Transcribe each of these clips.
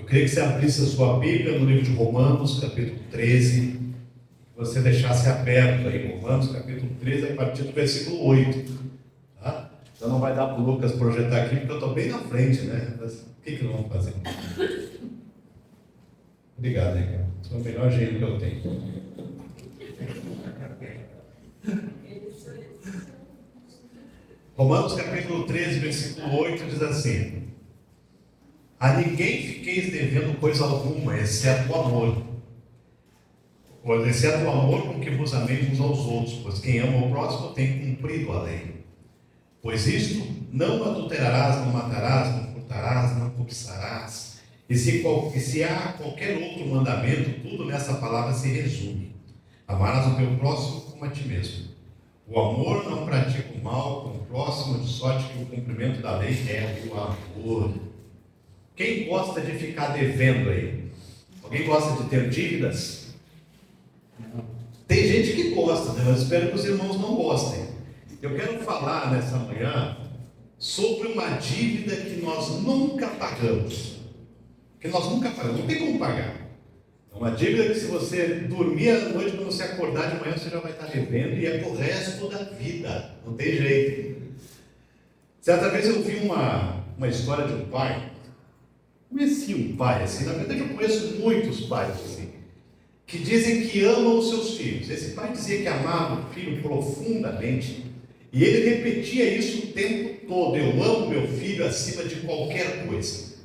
queria que você abrisse a sua Bíblia no livro de Romanos, capítulo 13, que você deixasse aberto aí, Romanos, capítulo 13, a partir do versículo 8. Tá? Então não vai dar para o Lucas projetar aqui, porque eu estou bem na frente, né? Mas o que nós vamos fazer? Obrigado, aí, cara. Esse é o melhor jeito que eu tenho. Romanos capítulo 13, versículo 8 diz assim: a ninguém fiqueis devendo coisa alguma, exceto o amor. Exceto o amor com que vos ameis uns aos outros, pois quem ama o próximo tem cumprido a lei. Pois isto, não adulterarás, não matarás, não furtarás, não cobiçarás. E se há qualquer outro mandamento, tudo nessa palavra se resume: amarás o teu próximo como a ti mesmo. O amor não pratica o mal com o próximo, de sorte que o cumprimento da lei é o amor. Quem gosta de ficar devendo aí? Alguém gosta de ter dívidas? Tem gente que gosta, né? Mas espero que os irmãos não gostem. Eu quero falar nessa manhã sobre uma dívida que nós nunca pagamos. Não tem como pagar. É uma dívida que, se você dormir à noite, quando você acordar de manhã, você já vai estar devendo, e é pro resto da vida. Não tem jeito. Certa vez eu vi uma história de um pai. Conheci um pai assim, na verdade eu conheço muitos pais assim, que dizem que amam os seus filhos. Esse pai dizia que amava o filho profundamente, e ele repetia isso o tempo todo: eu amo meu filho acima de qualquer coisa.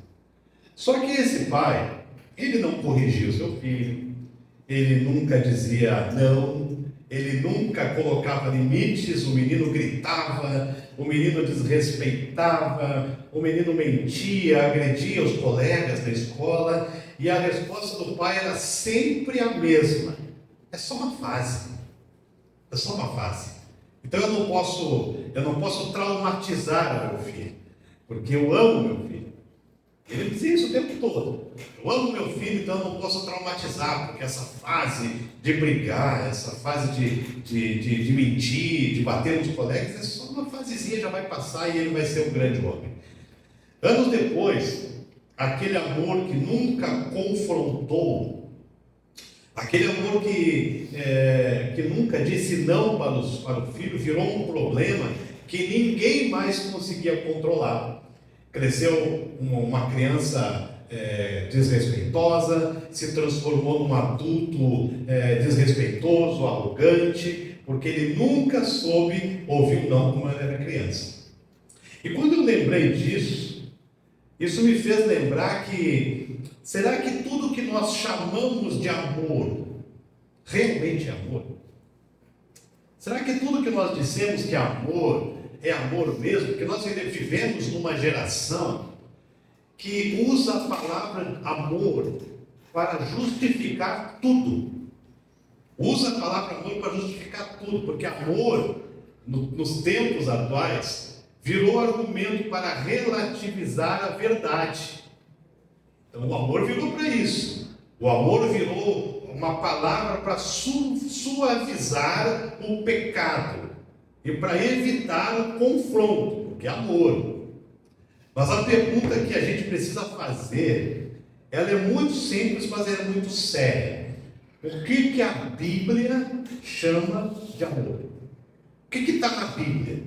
Só que esse pai, ele não corrigia o seu filho, ele nunca dizia não, ele nunca colocava limites. O menino gritava, o menino desrespeitava, o menino mentia, agredia os colegas da escola, e a resposta do pai era sempre a mesma: é só uma fase, é só uma fase. Então eu não posso traumatizar o meu filho, porque eu amo meu filho. Ele dizia isso o tempo todo: eu amo meu filho, então eu não posso traumatizar, porque essa fase de brigar, essa fase de mentir, de bater nos colegas, é só uma fasezinha, já vai passar e ele vai ser um grande homem. Anos depois, aquele amor que nunca confrontou, aquele amor que nunca disse não para o filho, virou um problema que ninguém mais conseguia controlar. Cresceu uma criança desrespeitosa, se transformou num adulto desrespeitoso, arrogante, porque ele nunca soube ouvir um não quando era criança. E quando eu lembrei disso, isso me fez lembrar que, será que tudo que nós chamamos de amor realmente é amor? Será que tudo que nós dissemos que é amor mesmo? Porque nós vivemos numa geração que usa a palavra amor para justificar tudo. Usa a palavra amor para justificar tudo, porque amor, nos tempos atuais, virou argumento para relativizar a verdade. Então o amor virou para isso. O amor virou uma palavra para suavizar o pecado e para evitar o confronto, porque é amor. Mas a pergunta que a gente precisa fazer, ela é muito simples, mas é muito séria. O que a Bíblia chama de amor? O que está na Bíblia?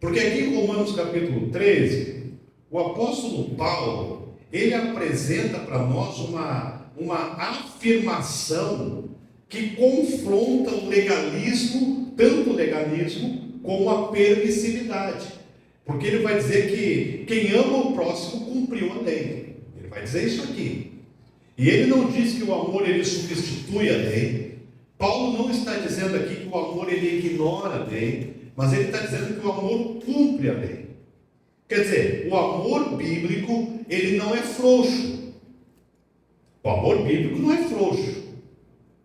Porque aqui em Romanos capítulo 13, o apóstolo Paulo, ele apresenta para nós uma afirmação que confronta o legalismo, tanto o legalismo como a permissividade. Porque ele vai dizer que quem ama o próximo cumpriu a lei. Ele vai dizer isso aqui. E ele não diz que o amor ele substitui a lei. Paulo não está dizendo aqui que o amor ele ignora a lei, mas ele está dizendo que o amor cumpre a lei. Quer dizer, o amor bíblico ele não é frouxo. O amor bíblico não é frouxo.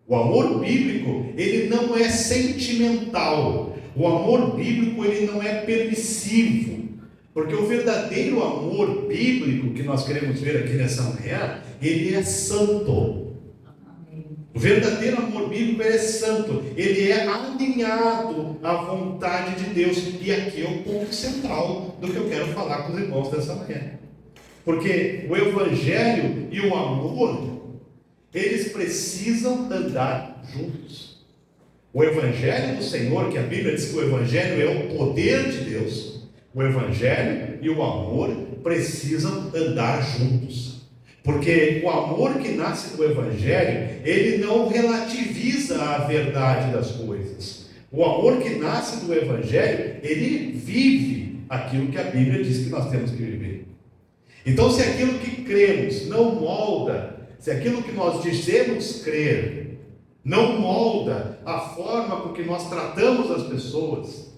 O amor bíblico ele não é sentimental. O amor bíblico ele não é permissivo. Porque o verdadeiro amor bíblico que nós queremos ver aqui nessa manhã, ele é santo. O verdadeiro amor bíblico é santo, ele é alinhado à vontade de Deus. E aqui é o ponto central do que eu quero falar com os irmãos dessa manhã. Porque o Evangelho e o amor, eles precisam andar juntos. O Evangelho do Senhor, que a Bíblia diz que o Evangelho é o poder de Deus, o Evangelho e o amor precisam andar juntos. Porque o amor que nasce do Evangelho, ele não relativiza a verdade das coisas. O amor que nasce do Evangelho, ele vive aquilo que a Bíblia diz que nós temos que viver. Então, se aquilo que cremos não molda, se aquilo que nós dizemos crer não molda a forma com que nós tratamos as pessoas,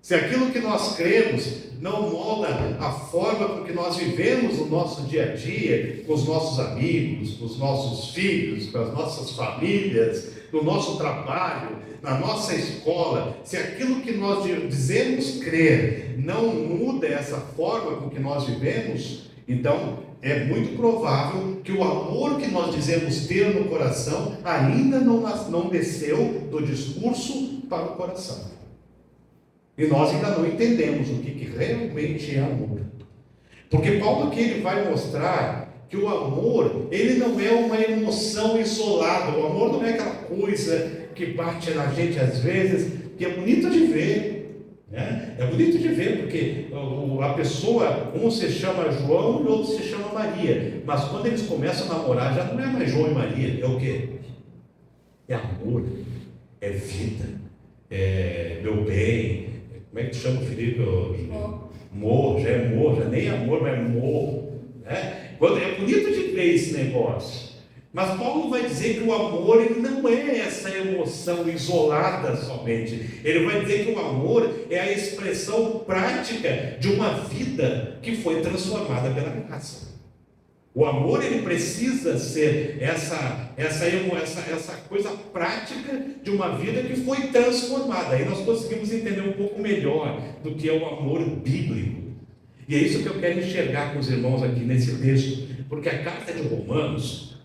se aquilo que nós cremos não molda a forma com que nós vivemos o nosso dia a dia, com os nossos amigos, com os nossos filhos, com as nossas famílias, no nosso trabalho, na nossa escola, se aquilo que nós dizemos crer não muda essa forma com que nós vivemos, então é muito provável que o amor que nós dizemos ter no coração ainda não desceu do discurso para o coração. E nós ainda não entendemos o que realmente é amor. Porque Paulo aqui ele vai mostrar que o amor, ele não é uma emoção isolada. O amor não é aquela coisa que bate na gente às vezes, que é bonito de ver, né? É bonito de ver, porque a pessoa, um se chama João e o outro se chama Maria, mas quando eles começam a namorar, já não é mais João e Maria, é o quê? É amor, é vida, é meu bem. Como é que tu chama o Felipe? Amor, já é amor, já nem amor, mas é amor, né? É bonito de ver esse negócio. Mas Paulo vai dizer que o amor ele não é essa emoção isolada somente. Ele vai dizer que o amor é a expressão prática de uma vida que foi transformada pela graça. O amor ele precisa ser essa coisa prática de uma vida que foi transformada. Aí nós conseguimos entender um pouco melhor do que é o amor bíblico. E é isso que eu quero enxergar com os irmãos aqui nesse texto. Porque a carta de Romanos,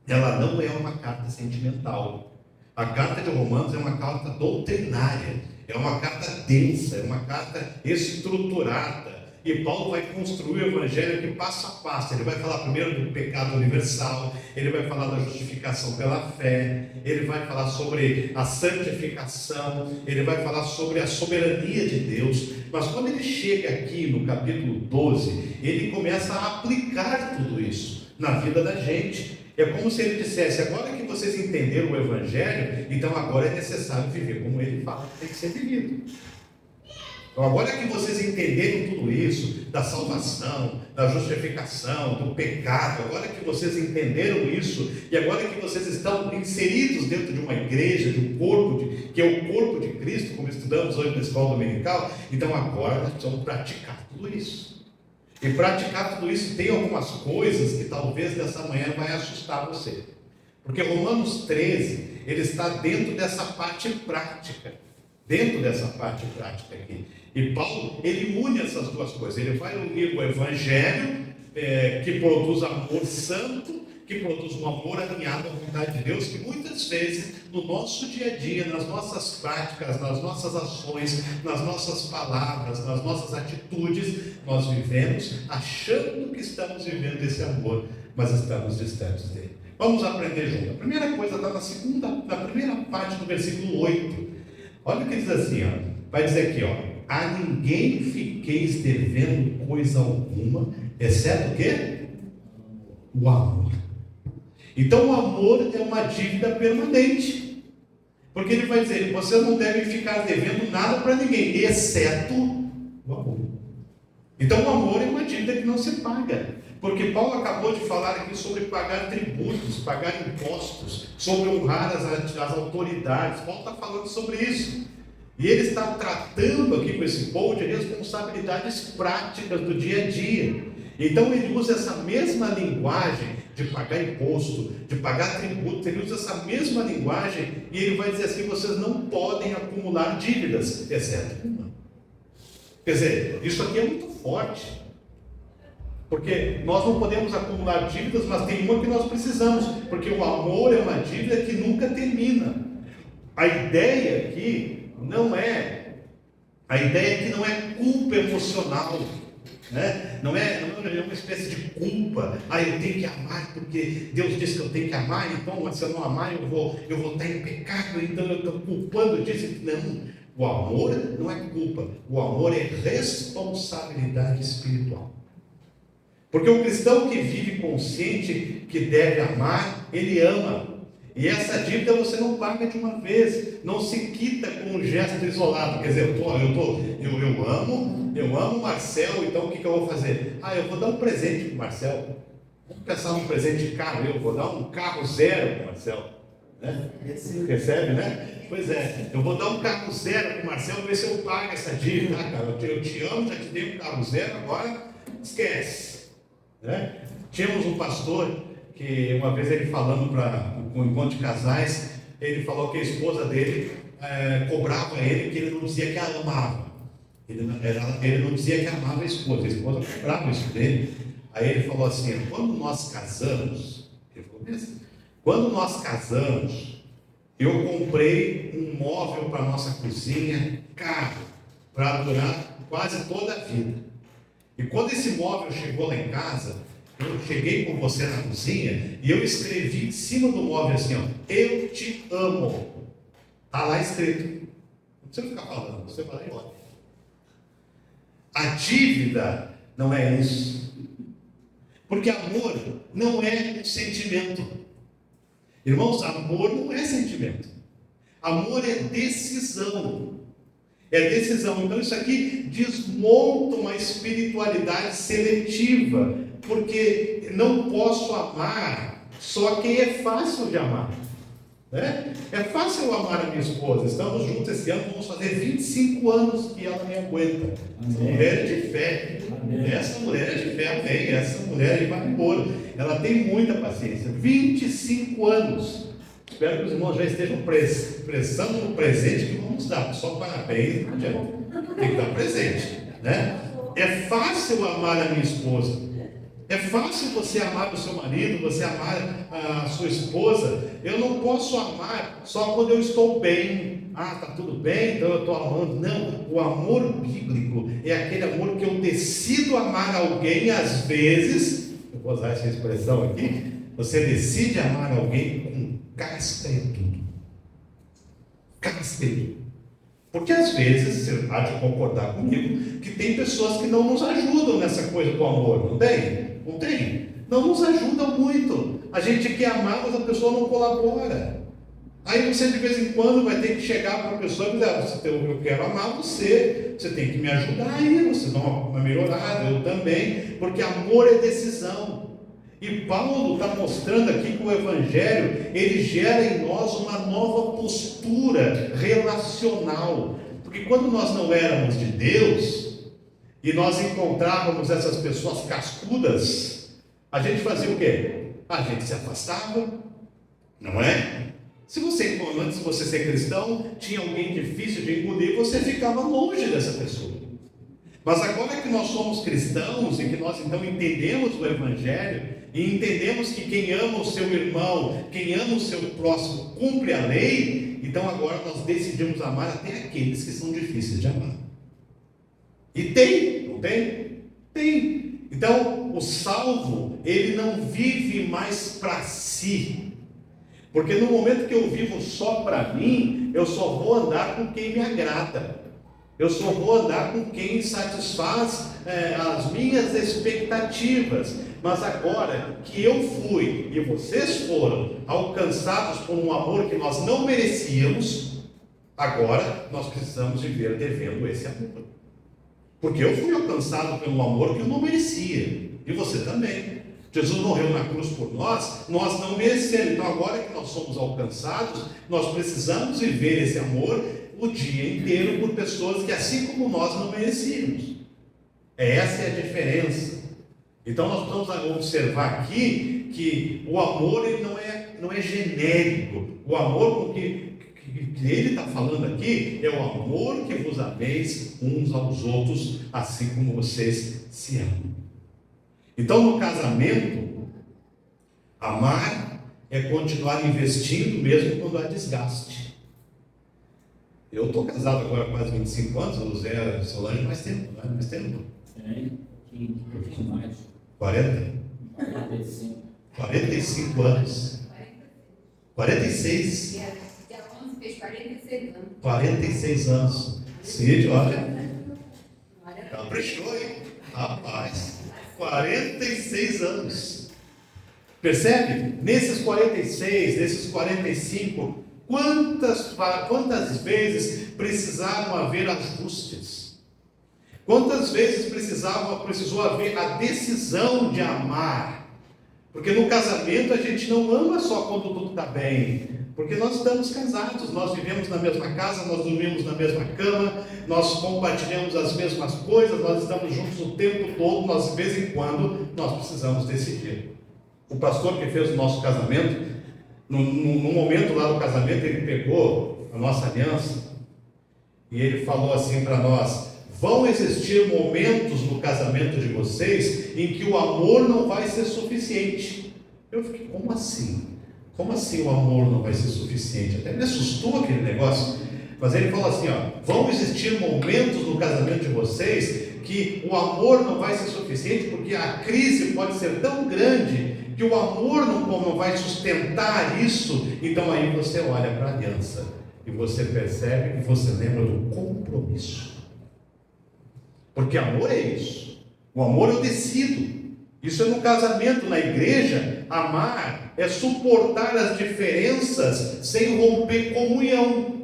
ela não é uma carta sentimental. A carta de Romanos é uma carta doutrinária, é uma carta densa, é uma carta estruturada. E Paulo vai construir o Evangelho aqui passo a passo. Ele vai falar primeiro do pecado universal, ele vai falar da justificação pela fé, ele vai falar sobre a santificação, ele vai falar sobre a soberania de Deus. Mas quando ele chega aqui no capítulo 12, ele começa a aplicar tudo isso na vida da gente. É como se ele dissesse: agora que vocês entenderam o Evangelho, então agora é necessário viver como ele fala que tem que ser vivido. Então agora que vocês entenderam tudo isso, da salvação, da justificação, do pecado, agora que vocês entenderam isso, e agora que vocês estão inseridos dentro de uma igreja, de um corpo, que é o corpo de Cristo, como estudamos hoje na escola dominical, então agora nós precisamos praticar tudo isso. E praticar tudo isso tem algumas coisas que talvez nessa manhã vai assustar você. Porque Romanos 13, ele está dentro dessa parte prática. Dentro dessa parte prática aqui. E Paulo, ele une essas duas coisas. Ele vai unir o Evangelho, que produz amor santo, que produz um amor alinhado à vontade de Deus, que muitas vezes, no nosso dia a dia, nas nossas práticas, nas nossas ações, nas nossas palavras, nas nossas atitudes, nós vivemos achando que estamos vivendo esse amor, mas estamos distantes dele. Vamos aprender junto. A primeira coisa está na primeira parte do versículo 8. Olha o que diz assim, ó. Vai dizer aqui, ó: a ninguém fiqueis devendo coisa alguma, exceto o quê? O amor. Então o amor é uma dívida permanente. Porque ele vai dizer: vocês não devem ficar devendo nada para ninguém, exceto o amor. Então o amor é uma dívida que não se paga. Porque Paulo acabou de falar aqui sobre pagar tributos, pagar impostos, sobre honrar as autoridades. Paulo está falando sobre isso. E ele está tratando aqui com esse povo de responsabilidades práticas do dia a dia. Então ele usa essa mesma linguagem de pagar imposto, de pagar tributo, ele usa essa mesma linguagem e ele vai dizer assim: vocês não podem acumular dívidas, exceto uma. Quer dizer, isso aqui é muito forte. Porque nós não podemos acumular dívidas, mas tem uma que nós precisamos, porque o amor é uma dívida que nunca termina. A ideia aqui não é culpa emocional. né? Não é uma espécie de culpa. Eu tenho que amar porque Deus disse que eu tenho que amar, então se eu não amar eu vou estar em pecado, então eu estou culpando disso. Não, o amor não é culpa, o amor é responsabilidade espiritual. Porque o cristão que vive consciente que deve amar, ele ama. E essa dívida você não paga de uma vez, não se quita com um gesto isolado. Quer dizer, eu amo o Marcel, então o que eu vou fazer? Eu vou dar um presente para o Marcel. Vamos pensar num presente caro, eu vou dar um carro zero para o Marcel. Né? Recebe, né? Pois é, eu vou dar um carro zero para o Marcel, ver se eu pago essa dívida. Cara, eu te amo, já te dei um carro zero, agora esquece. Né? Tínhamos um pastor que uma vez ele falando para um encontro de casais, ele falou que a esposa dele cobrava ele que ele não dizia que a amava. Ele não dizia que amava a esposa cobrava isso dele. Aí ele falou assim: quando nós casamos, ele falou assim, quando nós casamos, eu comprei um móvel para nossa cozinha caro, para durar quase toda a vida. E quando esse móvel chegou lá em casa, eu cheguei com você na cozinha e eu escrevi em cima do móvel assim, eu te amo. Está lá escrito. Não precisa ficar falando, você vai lá e olha. A dívida não é isso. Porque amor não é um sentimento. Irmãos, amor não é sentimento. Amor é decisão. É decisão. Então isso aqui desmonta uma espiritualidade seletiva, porque não posso amar só quem é fácil de amar, né? É fácil eu amar a minha esposa. Estamos juntos esse ano, vamos fazer 25 anos que ela me aguenta. Mulher de fé. Amém. Essa mulher é de fé, amém. Essa mulher vai embora. Ela tem muita paciência. 25 anos. Espero que os irmãos já estejam prestando no presente que vamos dar. Só parabéns, não adianta. Tem que dar presente, né? É fácil amar a minha esposa. É fácil você amar o seu marido, você amar a sua esposa. Eu não posso amar só quando eu estou bem. Está tudo bem, então eu estou amando. Não, o amor bíblico é aquele amor que eu decido amar alguém, às vezes, eu vou usar essa expressão aqui, você decide amar alguém com casca e tudo. Casca e tudo. Porque às vezes, você há de concordar comigo, que tem pessoas que não nos ajudam nessa coisa do amor, não tem? Não tem? Não nos ajudam muito. A gente quer amar, mas a pessoa não colabora. Aí você de vez em quando vai ter que chegar para a pessoa e dizer, eu quero amar você tem que me ajudar aí, você dá uma melhorada, eu também, porque amor é decisão. E Paulo está mostrando aqui que o Evangelho, ele gera em nós uma nova postura relacional. Porque quando nós não éramos de Deus, e nós encontrávamos essas pessoas cascudas, a gente fazia o quê? A gente se afastava, não é? Antes de você ser cristão, tinha alguém difícil de engolir, você ficava longe dessa pessoa. Mas agora que nós somos cristãos e que nós então entendemos o Evangelho, e entendemos que quem ama o seu irmão, quem ama o seu próximo, cumpre a lei, então agora nós decidimos amar até aqueles que são difíceis de amar. E tem, não tem? Tem. Então, o salvo, ele não vive mais para si. Porque no momento que eu vivo só para mim, eu só vou andar com quem me agrada. Eu só vou andar com quem satisfaz as minhas expectativas. Mas agora que eu fui e vocês foram alcançados por um amor que nós não merecíamos, agora nós precisamos viver devendo esse amor. Porque eu fui alcançado pelo amor que eu não merecia. E você também. Jesus morreu na cruz por nós não merecemos. Então agora que nós somos alcançados, nós precisamos viver esse amor o dia inteiro por pessoas que assim como nós não merecíamos. Essa é a diferença. Então nós precisamos observar aqui que o amor ele não é genérico. O amor com que ele está falando aqui é o amor que vos ameis uns aos outros, assim como vocês se amam. Então no casamento, amar é continuar investindo mesmo quando há desgaste. Eu estou casado agora há quase 25 anos, o Zé e a Solange mais tempo, não é? Mais tempo. Um pouquinho mais. 40? 45. 45 anos. 46. Dia 11 fez 46 anos. 46 anos. Cid, olha. Caprichou, hein? Rapaz. 46 anos. Percebe? Nesses 46, nesses 45, quantas vezes precisaram haver ajustes? Quantas vezes precisou haver a decisão de amar? Porque no casamento a gente não ama só quando tudo está bem, porque nós estamos casados, nós vivemos na mesma casa, nós dormimos na mesma cama, nós compartilhamos as mesmas coisas, nós estamos juntos o tempo todo, nós de vez em quando nós precisamos decidir. O pastor que fez o nosso casamento, no momento lá do casamento, ele pegou a nossa aliança e ele falou assim para nós: vão existir momentos no casamento de vocês em que o amor não vai ser suficiente. Eu fiquei, como assim? Como assim o amor não vai ser suficiente? Até me assustou aquele negócio. Mas ele falou assim, ó: vão existir momentos no casamento de vocês que o amor não vai ser suficiente, porque a crise pode ser tão grande que o amor não vai sustentar isso. Então aí você olha para a aliança e você percebe e você lembra do compromisso. Porque amor é isso. O amor eu decido. Isso é no casamento. Na igreja, amar é suportar as diferenças sem romper comunhão.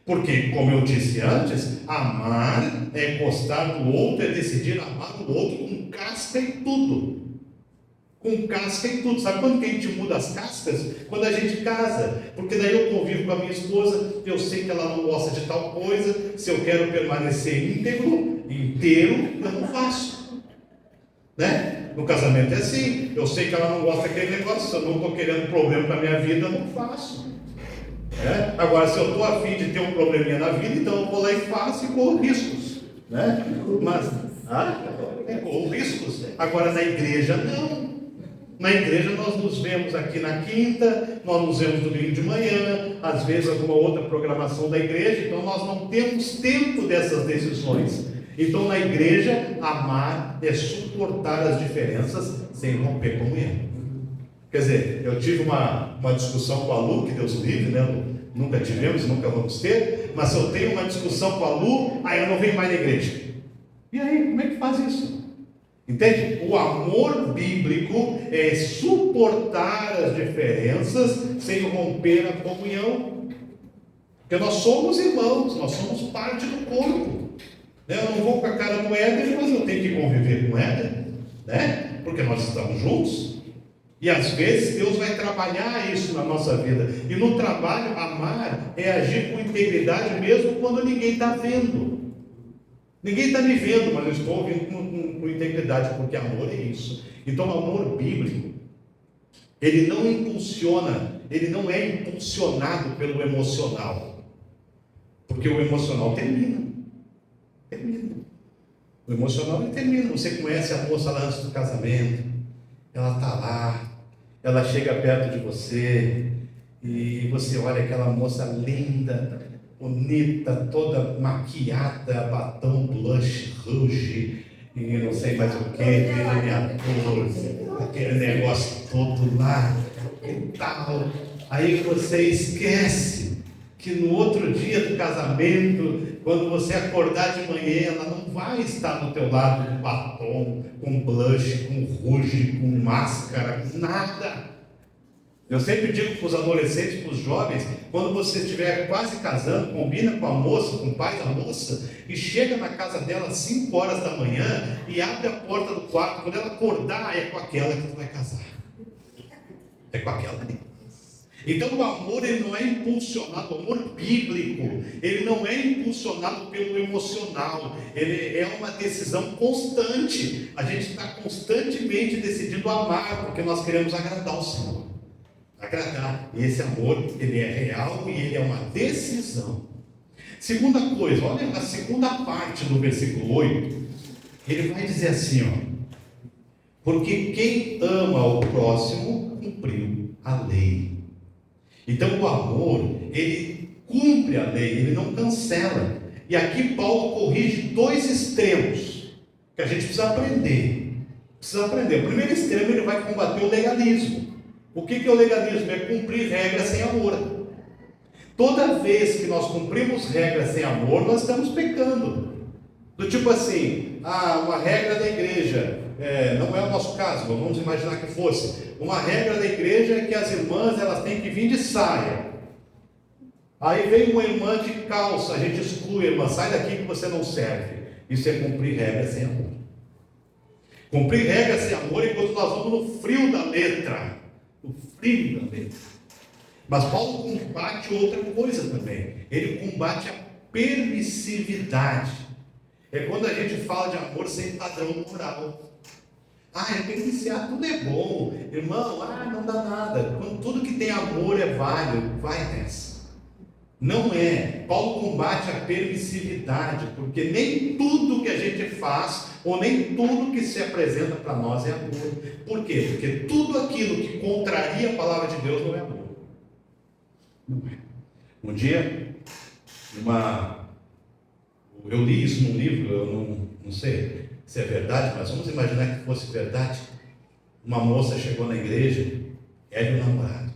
Porque, como eu disse antes, amar é gostar do outro, é decidir amar o outro com casca e tudo. Com casca e tudo. Sabe quando que a gente muda as cascas? Quando a gente casa. Porque daí eu convivo com a minha esposa, eu sei que ela não gosta de tal coisa, se eu quero permanecer inteiro, eu não faço. Né? No casamento é assim. Eu sei que ela não gosta daquele negócio, se eu não estou querendo problema para a minha vida, eu não faço. Agora, se eu estou a fim de ter um probleminha na vida, então eu vou lá e faço e corro riscos. Né? Mas, corro riscos. Agora, na igreja, não. Na igreja nós nos vemos aqui na quinta, nós nos vemos domingo de manhã, às vezes alguma outra programação da igreja, então nós não temos tempo dessas decisões. Então na igreja, amar é suportar as diferenças sem romper comunhão. Quer dizer, eu tive uma discussão com a Lu, que Deus livre, né, Lu? Nunca tivemos, nunca vamos ter, mas se eu tenho uma discussão com a Lu, aí eu não venho mais na igreja. E aí, como é que faz isso? Entende? O amor bíblico é suportar as diferenças sem romper a comunhão. Porque nós somos irmãos, nós somos parte do corpo. Eu não vou com a cara do Éder, mas eu tenho que conviver com o Éder, né? Porque nós estamos juntos. E às vezes Deus vai trabalhar isso na nossa vida. E no trabalho, amar é agir com integridade mesmo quando ninguém está vendo. Ninguém está me vendo, mas eu estou ouvindo com integridade, porque amor é isso. Então o amor bíblico, ele não impulsiona, ele não é impulsionado pelo emocional. Porque o emocional termina. O emocional ele termina. Você conhece a moça lá antes do casamento, ela está lá, ela chega perto de você, e você olha aquela moça linda, bonita, toda maquiada, batom, blush, rouge, e não sei mais o que, delineador, aquele negócio todo lá e tal. Aí você esquece que no outro dia do casamento, quando você acordar de manhã, ela não vai estar do teu lado com batom, com blush, com rouge, com máscara, com nada. Eu sempre digo para os adolescentes, para os jovens, quando você estiver quase casando, combina com a moça, com o pai da moça, e chega na casa dela às 5 horas da manhã e abre a porta do quarto. Quando ela acordar, é com aquela que tu vai casar. É com aquela ali. Então o amor ele não é impulsionado, o amor bíblico, ele não é impulsionado pelo emocional, ele é uma decisão constante. A gente está constantemente decidindo amar, porque nós queremos agradar o Senhor. Agradar. E esse amor, ele é real e ele é uma decisão. Segunda coisa, olha a segunda parte do versículo 8, ele vai dizer assim, ó: porque quem ama o próximo cumpriu a lei. Então o amor, ele cumpre a lei, ele não cancela. E aqui Paulo corrige dois extremos. que a gente precisa aprender. Precisa aprender. O primeiro extremo, ele vai combater o legalismo. O que é o legalismo? É cumprir regras sem amor. Toda vez que nós cumprimos regras sem amor, nós estamos pecando. Do tipo assim, uma regra da igreja, não é o nosso caso, vamos imaginar que fosse. Uma regra da igreja é que as irmãs, elas têm que vir de saia. Aí vem uma irmã de calça, a gente exclui a irmã, sai daqui que você não serve. Isso é cumprir regras sem amor. Cumprir regras sem amor enquanto nós vamos no frio da letra. No frio da letra. Mas Paulo combate outra coisa também. Ele combate a permissividade. É quando a gente fala de amor sem padrão moral. Eu tenho que ser, tudo é bom. Irmão, não dá nada. Quando tudo que tem amor é válido, vai nessa. Não é. Paulo combate a permissividade, porque nem tudo que a gente faz, ou nem tudo que se apresenta para nós é amor. Por quê? Porque tudo aquilo que contraria a palavra de Deus não é amor. Não é. Um dia, eu li isso num livro, eu não sei se é verdade, mas vamos imaginar que fosse verdade. Uma moça chegou na igreja, era um namorado,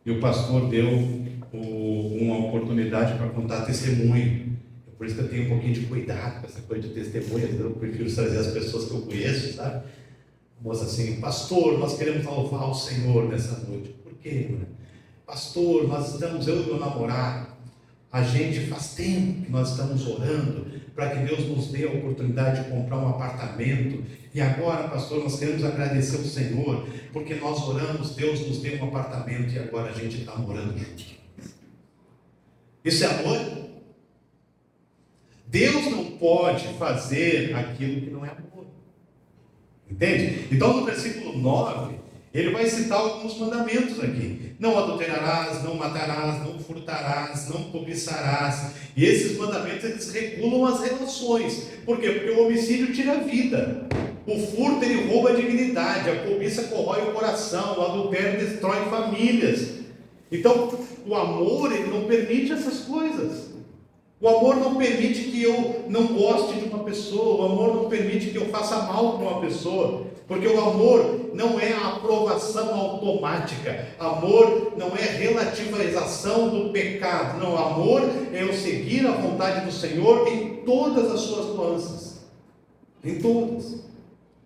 e o pastor deu uma oportunidade para contar testemunho. Por isso que eu tenho um pouquinho de cuidado com essa coisa de testemunhas. Eu prefiro trazer as pessoas que eu conheço, sabe? A moça assim: pastor, nós queremos louvar o Senhor nessa noite. Por quê, mano? Pastor, nós estamos, eu e meu namorado, a gente faz tempo que nós estamos orando para que Deus nos dê a oportunidade de comprar um apartamento, e agora, pastor, nós queremos agradecer ao Senhor, porque nós oramos, Deus nos deu um apartamento, e agora a gente está morando junto. Isso é amor? Deus não pode fazer aquilo que não é amor. Entende? Então no versículo 9, ele vai citar alguns mandamentos aqui. Não adulterarás, não matarás, não furtarás, não cobiçarás. E esses mandamentos, eles regulam as relações. Por quê? Porque o homicídio tira a vida. O furto, ele rouba a dignidade. A cobiça corrói o coração. O adultério destrói famílias. Então, o amor, ele não permite essas coisas. O amor não permite que eu não goste de uma pessoa. O amor não permite que eu faça mal para uma pessoa. Porque o amor não é a aprovação automática. Amor não é relativização do pecado. Não, amor é eu seguir a vontade do Senhor em todas as suas nuances. Em todas.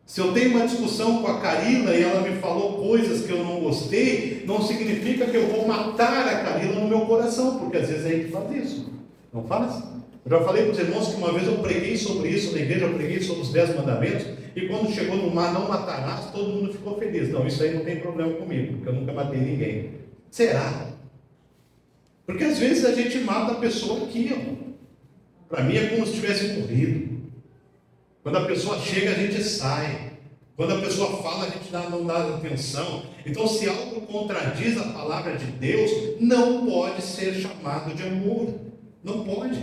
Se eu tenho uma discussão com a Carila e ela me falou coisas que eu não gostei, não significa que eu vou matar a Carila no meu coração, porque às vezes a gente faz isso. Não faz? Eu já falei para os irmãos que uma vez eu preguei sobre isso na igreja, eu preguei sobre os 10 mandamentos, e quando chegou no mar, não matarás, todo mundo ficou feliz. Não, isso aí não tem problema comigo, porque eu nunca matei ninguém. Será? Porque às vezes a gente mata a pessoa aqui, para mim é como se tivesse morrido. Quando a pessoa chega, a gente sai. Quando a pessoa fala, a gente não dá atenção. Então, se algo contradiz a palavra de Deus, não pode ser chamado de amor. Não pode.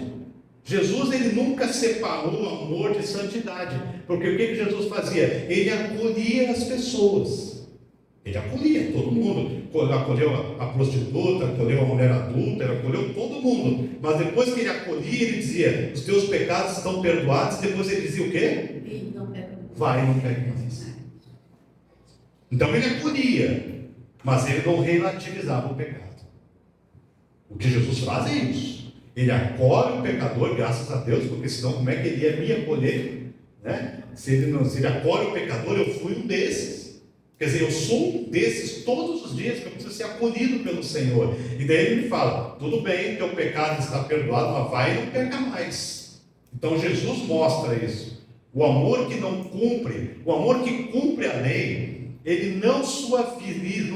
Jesus, ele nunca separou o amor de santidade. Porque o que Jesus fazia? Ele acolhia as pessoas. Ele acolhia todo mundo. Acolheu a prostituta, acolheu a mulher adulta, ele acolheu todo mundo. Mas depois que ele acolhia, ele dizia: os teus pecados estão perdoados. Depois ele dizia o quê? Vai e não pegue mais. Então ele acolhia, mas ele não relativizava o pecado. O que Jesus faz é isso. Ele acolhe o pecador, graças a Deus, porque senão como é que ele ia me acolher? Né? Se ele acolhe o pecador, eu fui um desses. Quer dizer, eu sou um desses todos os dias, que eu preciso ser acolhido pelo Senhor. E daí ele me fala: tudo bem, teu pecado está perdoado, mas vai e não peca mais. Então Jesus mostra isso. O amor que não cumpre, o amor que cumpre a lei, ele não suaviza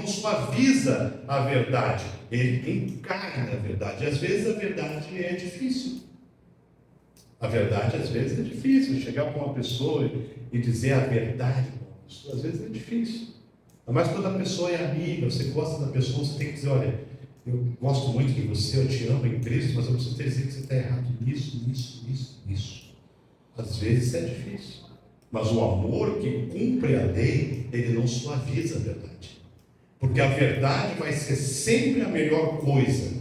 a verdade, ele encarna a verdade. Às vezes a verdade é difícil. A verdade às vezes é difícil. Chegar para uma pessoa e dizer a verdade para uma pessoa, às vezes é difícil. Mas quando a pessoa é amiga, você gosta da pessoa, você tem que dizer: olha, eu gosto muito de você, eu te amo em Cristo, mas eu preciso te dizer que você está errado nisso. Às vezes é difícil. Mas o amor que cumpre a lei, ele não suaviza a verdade. Porque a verdade vai ser sempre a melhor coisa.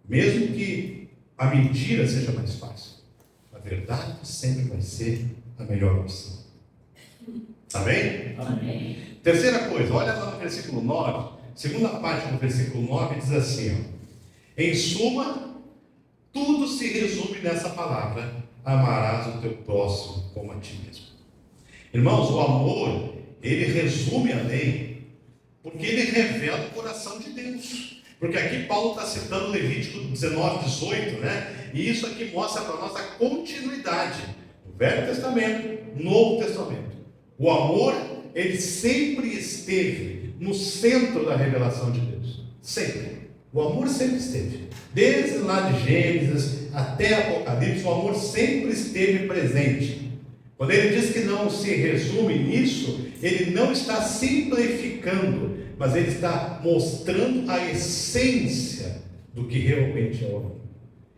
Mesmo que a mentira seja mais fácil, a verdade sempre vai ser a melhor opção. Amém? Amém. Terceira coisa, olha lá no versículo 9, segunda parte do versículo 9 diz assim, ó, em suma, tudo se resume nessa palavra: amarás o teu próximo como a ti mesmo. Irmãos, o amor, ele resume a lei, porque ele revela o coração de Deus. Porque aqui Paulo está citando Levítico 19, 18, né? E isso aqui mostra para nós a continuidade do Velho Testamento, Novo Testamento. O amor, ele sempre esteve no centro da revelação de Deus. Sempre. O amor sempre esteve. Desde lá de Gênesis até Apocalipse, o amor sempre esteve presente. Quando ele diz que não se resume nisso, ele não está simplificando, mas ele está mostrando a essência do que realmente é o amor.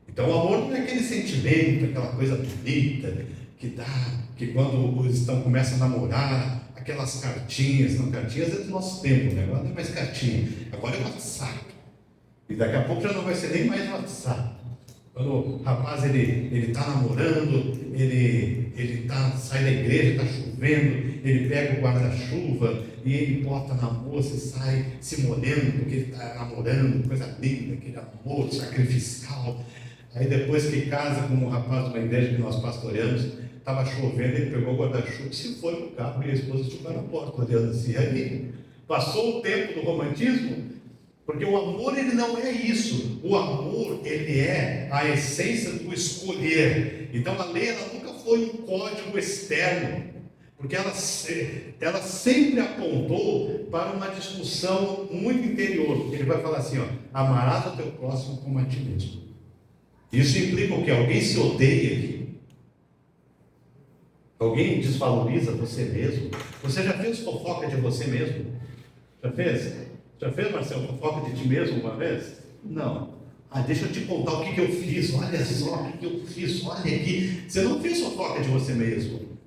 Então o amor não é aquele sentimento, aquela coisa bonita, que quando eles começam a namorar, aquelas cartinhas, não, cartinhas é do nosso tempo, né? Agora não é mais cartinha, agora é WhatsApp. E daqui a pouco já não vai ser nem mais WhatsApp. Quando o rapaz ele está namorando, sai da igreja, está chovendo, ele pega o guarda-chuva e ele bota na moça e sai se molhando porque ele está namorando, coisa linda, aquele amor sacrificial. Aí depois que casa com um rapaz de uma igreja que nós pastoreamos, estava chovendo, ele pegou o guarda-chuva e se foi para o carro e a esposa ficou na porta olhando assim. Aí passou o tempo do romantismo. Porque o amor, ele não é isso. O amor, ele é a essência do escolher. Então a lei, ela nunca foi um código externo, porque ela sempre apontou para uma discussão muito interior. Ele vai falar assim, ó, amarás o teu próximo como a ti mesmo. Isso implica o quê? Alguém se odeia aqui? Alguém desvaloriza você mesmo? Você já fez fofoca de você mesmo? Já fez? Já fez, Marcelo, fofoca de ti mesmo uma vez? Não. Deixa eu te contar o que eu fiz. Olha só o que eu fiz. Olha aqui. Você não fez fofoca de você mesmo.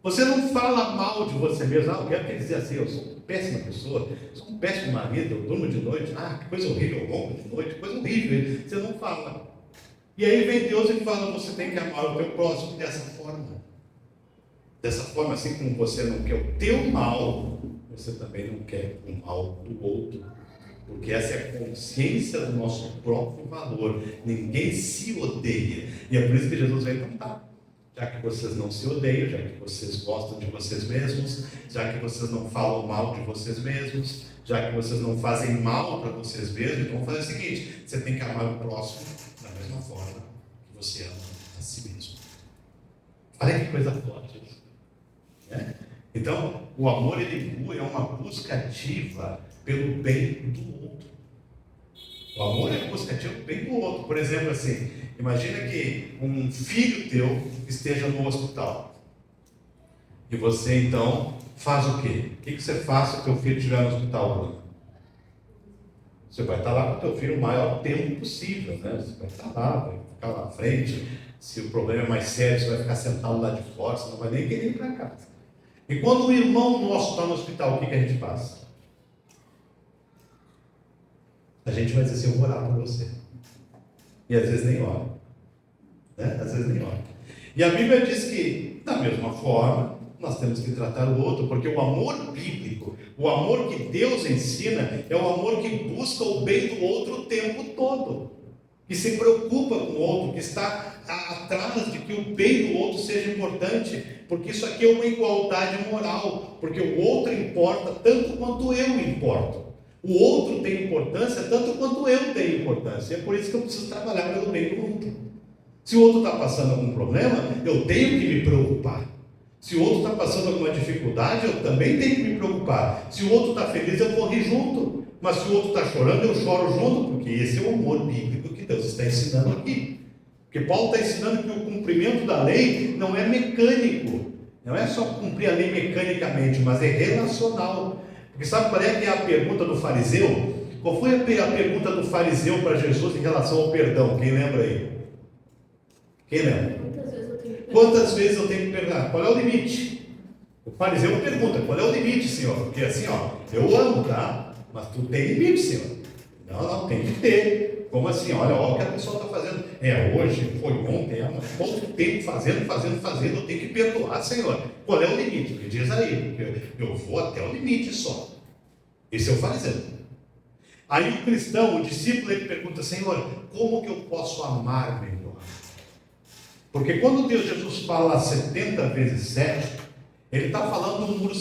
Você não fala mal de você mesmo. Alguém quer dizer assim, eu sou uma péssima pessoa, sou um péssimo marido, eu durmo de noite. Que coisa horrível, eu ronco de noite, coisa horrível. Você não fala. E aí vem Deus e fala, você tem que amar o teu próximo dessa forma. Dessa forma, assim como você não quer o teu mal, você também não quer o mal do outro, porque essa é a consciência do nosso próprio valor. Ninguém se odeia, e é por isso que Jesus vem contar. Já que vocês não se odeiam, já que vocês gostam de vocês mesmos, já que vocês não falam mal de vocês mesmos, já que vocês não fazem mal para vocês mesmos, então vamos fazer o seguinte: você tem que amar o próximo da mesma forma que você ama a si mesmo. Olha que coisa forte isso, né? Então, o amor, ele é uma busca ativa pelo bem do outro. O amor é busca ativa pelo bem do outro. Por exemplo, assim, imagina que um filho teu esteja no hospital. E você, então, faz o quê? O que você faz se o teu filho estiver no hospital, Bruno? Você vai estar lá com o teu filho o maior tempo possível, né? Você vai estar lá, vai ficar lá na frente. Se o problema é mais sério, você vai ficar sentado lá de fora, você não vai nem querer ir para casa. E quando um irmão nosso está no hospital, o que a gente faz? A gente vai dizer assim, eu vou orar por você. E às vezes nem ora. Né? Às vezes nem ora. E a Bíblia diz que, da mesma forma, nós temos que tratar o outro, porque o amor bíblico, o amor que Deus ensina, é o amor que busca o bem do outro o tempo todo. Que se preocupa com o outro, que está atrás de que o bem do outro seja importante, porque isso aqui é uma igualdade moral, porque o outro importa tanto quanto eu importo. O outro tem importância tanto quanto eu tenho importância. É por isso que eu preciso trabalhar pelo bem do outro. Se o outro está passando algum problema, eu tenho que me preocupar. Se o outro está passando alguma dificuldade, eu também tenho que me preocupar. Se o outro está feliz, eu vou rir junto. Mas se o outro está chorando, eu choro junto, porque esse é o amor bíblico que Deus está ensinando aqui. Porque Paulo está ensinando que o cumprimento da lei não é mecânico. Não é só cumprir a lei mecanicamente, mas é relacional. Porque sabe qual é que é a pergunta do fariseu? Qual foi a pergunta do fariseu para Jesus em relação ao perdão? Quem lembra aí? Quem lembra? Quantas vezes eu tenho que perdoar? Qual é o limite? O fariseu pergunta, qual é o limite, Senhor? Porque assim, ó, eu amo, tá? Mas tu tem limite, Senhor. Não, tem que ter. Como assim? Olha o que a pessoa está fazendo. Hoje, foi ontem, pouco tempo fazendo, eu tenho que perdoar, Senhor. Qual é o limite? Me diz aí, porque eu vou até o limite só. Esse é o fariseu. Aí o cristão, o discípulo, ele pergunta: Senhor, como que eu posso amar melhor? Porque quando Deus Jesus fala 70 vezes 7, ele está falando um número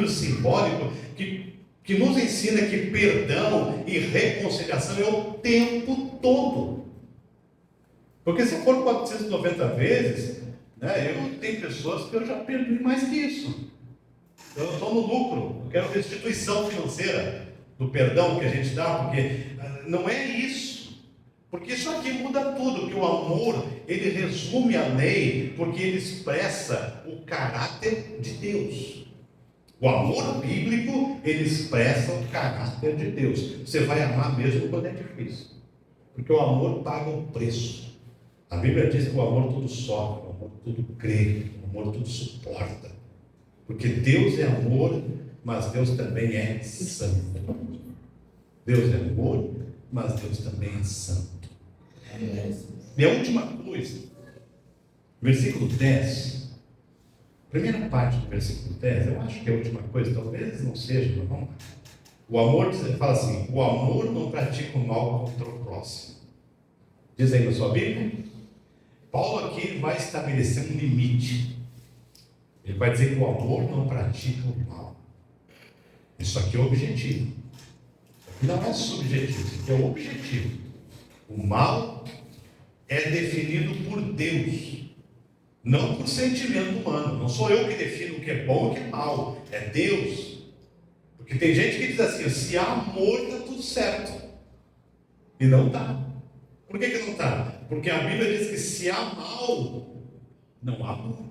simbólico que nos ensina que perdão e reconciliação é o tempo todo. Porque se for 490 vezes, eu tenho pessoas que eu já perdi mais que isso. Eu estou no lucro, eu quero restituição financeira do perdão que a gente dá, porque não é isso. Porque isso aqui muda tudo, que o amor, ele resume a lei, porque ele expressa o caráter de Deus. O amor bíblico, ele expressa o caráter de Deus. Você vai amar mesmo quando é difícil, porque o amor paga um preço. A Bíblia diz que o amor tudo sofre, o amor tudo crê, o amor tudo suporta. Porque Deus é amor, mas Deus também é santo. Deus é amor, mas Deus também é santo. E a última coisa, versículo 10, primeira parte do versículo 10, eu acho que é a última coisa, talvez não seja, mas vamos lá. O amor, fala assim: o amor não pratica o mal contra o próximo. Diz aí na sua Bíblia. Paulo aqui vai estabelecer um limite. Ele vai dizer que o amor não pratica o mal. Isso aqui é objetivo. Não é subjetivo, isso aqui é o objetivo. O mal é definido por Deus, não por sentimento humano. Não sou eu que defino o que é bom e o que é mal, é Deus. Porque tem gente que diz assim: se há amor, está tudo certo. E não está. Por que não está? Porque a Bíblia diz que se há mal, não há amor.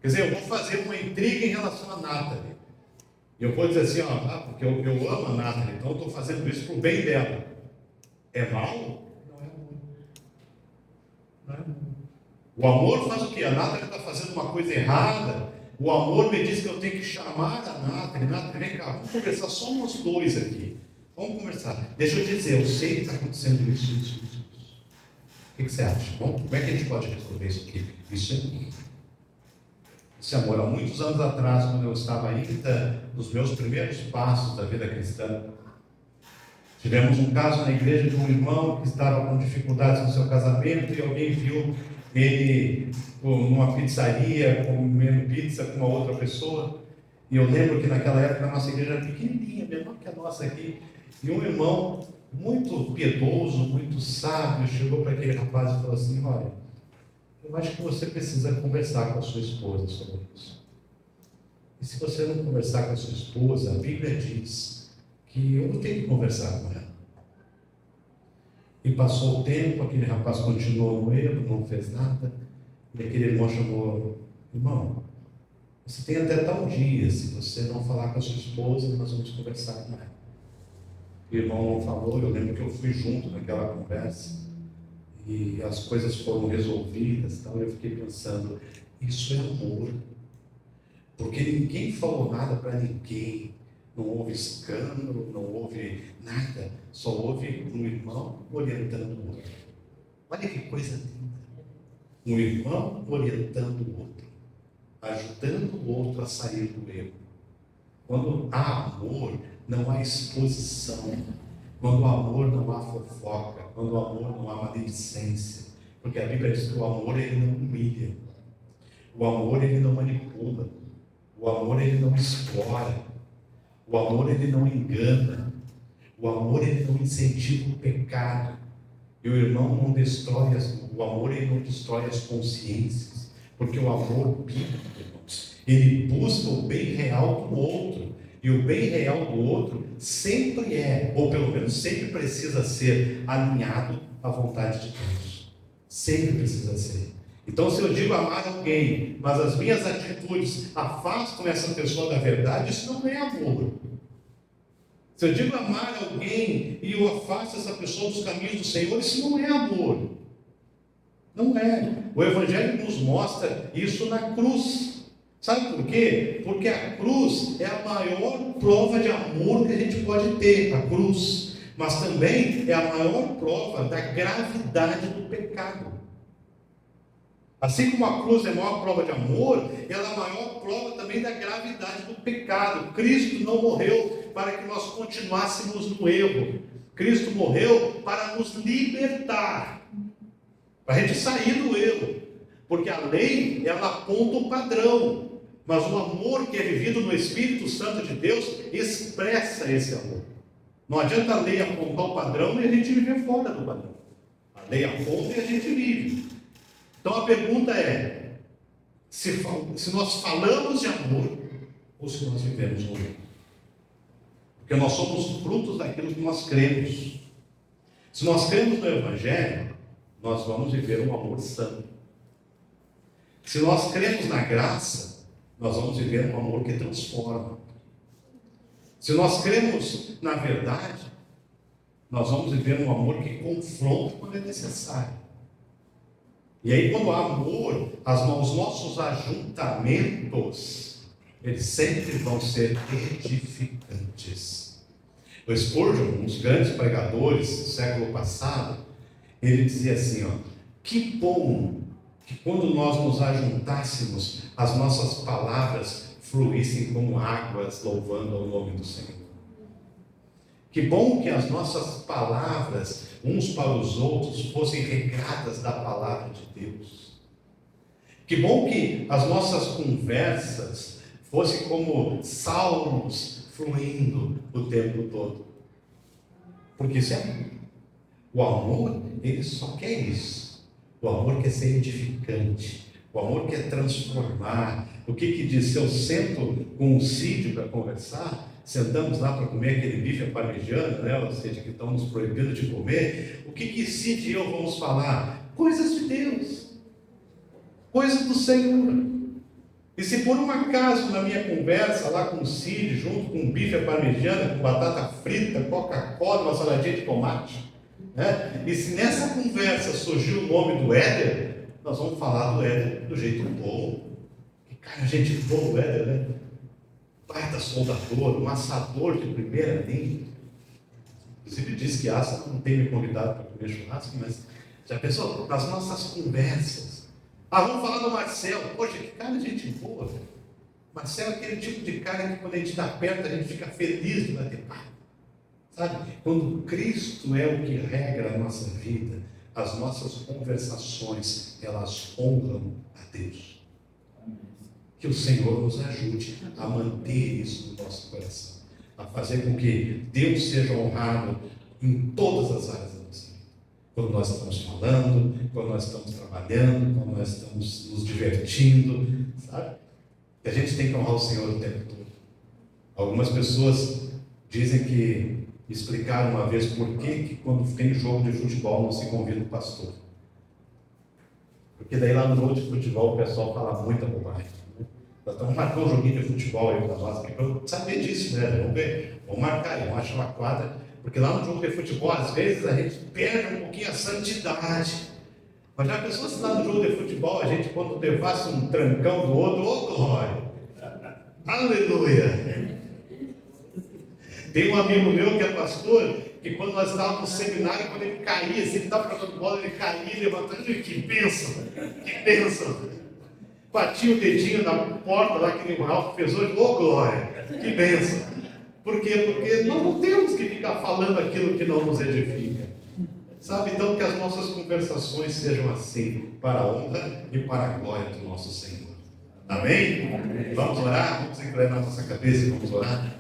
Quer dizer, eu vou fazer uma intriga em relação a Nathalie. E eu vou dizer assim: porque eu amo a Nathalie, então eu estou fazendo isso para o bem dela. É mal? Não é amor. Não é amor. O amor faz o quê? A Nathalie está fazendo uma coisa errada. O amor me diz que eu tenho que chamar a Nathalie. Nathalie, vem cá, vamos conversar só nós dois aqui. Vamos conversar. Deixa eu te dizer, eu sei que está acontecendo isso. O que você acha? Bom, como é que a gente pode resolver isso aqui? Isso é amor. Esse amor, há muitos anos atrás, quando eu estava ainda nos meus primeiros passos da vida cristã, tivemos um caso na igreja de um irmão que estava com dificuldades no seu casamento e alguém viu ele numa pizzaria comendo pizza com uma outra pessoa. E eu lembro que naquela época a nossa igreja era pequenininha, menor que a nossa aqui. E um irmão muito piedoso, muito sábio, chegou para aquele rapaz e falou assim: olha, eu acho que você precisa conversar com a sua esposa sobre isso. E se você não conversar com a sua esposa, a Bíblia diz que eu vou ter que conversar com ela. E passou o tempo, aquele rapaz continuou no erro, não fez nada. E aquele irmão chamou: irmão, você tem até tal dia, se você não falar com a sua esposa, nós vamos conversar com ela. O irmão não falou, eu lembro que eu fui junto naquela conversa, e as coisas foram resolvidas, então eu fiquei pensando: isso é amor. Porque ninguém falou nada para ninguém. Não houve escândalo, não houve nada, só houve um irmão orientando o outro. Olha que coisa linda. Um irmão orientando o outro, ajudando o outro a sair do erro. Quando há amor, não há exposição. Quando há amor, não há fofoca. Quando há amor, não há maledicência. Porque a Bíblia diz que o amor, ele não humilha. O amor, ele não manipula. O amor, ele não explora. O amor, ele não engana. O amor, ele não incentiva o pecado. E o irmão não destrói, o amor, ele não destrói as consciências. Porque o amor bíblico, irmãos, ele busca o bem real do outro. E o bem real do outro sempre é, ou pelo menos sempre precisa ser, alinhado à vontade de Deus. Sempre precisa ser. Então, se eu digo amar alguém, mas as minhas atitudes afastam essa pessoa da verdade, isso não é amor. Se eu digo amar alguém e eu afasto essa pessoa dos caminhos do Senhor, isso não é amor. Não é. O Evangelho nos mostra isso na cruz. Sabe por quê? Porque a cruz é a maior prova de amor que a gente pode ter, a cruz. mas também é a maior prova da gravidade do pecado. Assim como a cruz é a maior prova de amor, ela é a maior prova também da gravidade do pecado. Cristo não morreu para que nós continuássemos no erro. Cristo morreu para nos libertar, para a gente sair do erro. Porque a lei, ela aponta o padrão, mas o amor que é vivido no Espírito Santo de Deus expressa esse amor. Não adianta a lei apontar o padrão e a gente viver fora do padrão. A lei aponta e a gente vive. Então a pergunta é, se nós falamos de amor ou se nós vivemos no erro. Porque nós somos frutos daquilo que nós cremos. Se nós cremos no Evangelho, nós vamos viver um amor santo. Se nós cremos na graça, nós vamos viver um amor que transforma. Se nós cremos na verdade, nós vamos viver um amor que confronta quando é necessário. E aí, quando há amor, os nossos ajuntamentos, eles sempre vão ser edificantes. O Spurgeon, um dos grandes pregadores do século passado, ele dizia assim, que bom que quando nós nos ajuntássemos, as nossas palavras fluíssem como águas louvando ao nome do Senhor. Que bom que as nossas palavras, uns para os outros, fossem regadas da palavra de Deus. Que bom que as nossas conversas fossem como salmos fluindo o tempo todo. Porque isso é amor. O amor, ele só quer isso. O amor quer ser edificante. O amor quer transformar. O que diz? Se eu sento com um Cídio para conversar, sentamos lá para comer aquele bife à parmegiana, né? Ou seja, que estão nos proibindo de comer, o que Cídio e eu vamos falar? Coisas de Deus, coisas do Senhor. E se por um acaso na minha conversa lá com o Cídio, junto com um bife à parmegiana, com batata frita, Coca-Cola, uma saladinha de tomate, né? E se nessa conversa surgiu o nome do Éder, nós vamos falar do Éder do jeito bom. Que cara, gente boa o Éder, né? Baita soldador, um assador de primeira linha. Inclusive disse que assa não tem me convidado para comer churrasco, mas já pensou? Nas nossas conversas. Vamos falar do Marcelo. Poxa, que cara de gente boa. Marcelo é aquele tipo de cara que quando a gente está perto, a gente fica feliz de bater papo. Sabe? Quando Cristo é o que regra a nossa vida, as nossas conversações, elas honram a Deus. Que o Senhor nos ajude a manter isso no nosso coração, a fazer com que Deus seja honrado em todas as áreas da nossa vida. Quando nós estamos falando, quando nós estamos trabalhando, quando nós estamos nos divertindo, sabe? E a gente tem que honrar o Senhor o tempo todo. Algumas pessoas dizem que explicaram uma vez por que quando tem jogo de futebol não se convida o pastor. Porque daí lá no jogo de futebol o pessoal fala muita bobagem. Nós estamos marcando um joguinho de futebol aí para nós, para eu saber disso, né? Vamos ver, vamos marcar, vamos achar uma quadra, porque lá no jogo de futebol, às vezes, a gente perde um pouquinho a santidade. Mas já pensou se lá no jogo de futebol, a gente, quando levasse um trancão do outro, ô glória! Aleluia! Tem um amigo meu que é pastor, que quando nós estávamos no seminário, quando ele caía, se ele estava jogando bola, ele caía, levantando, que bênção! Que bênção! Batia o dedinho na porta lá que nem o Ralf fez hoje, ô glória, que bênção. Por quê? Porque nós não temos que ficar falando aquilo que não nos edifica. Sabe, então, que as nossas conversações sejam assim, para a honra e para a glória do nosso Senhor. Amém? Amém. Vamos orar? Vamos inclinar nossa cabeça e vamos orar?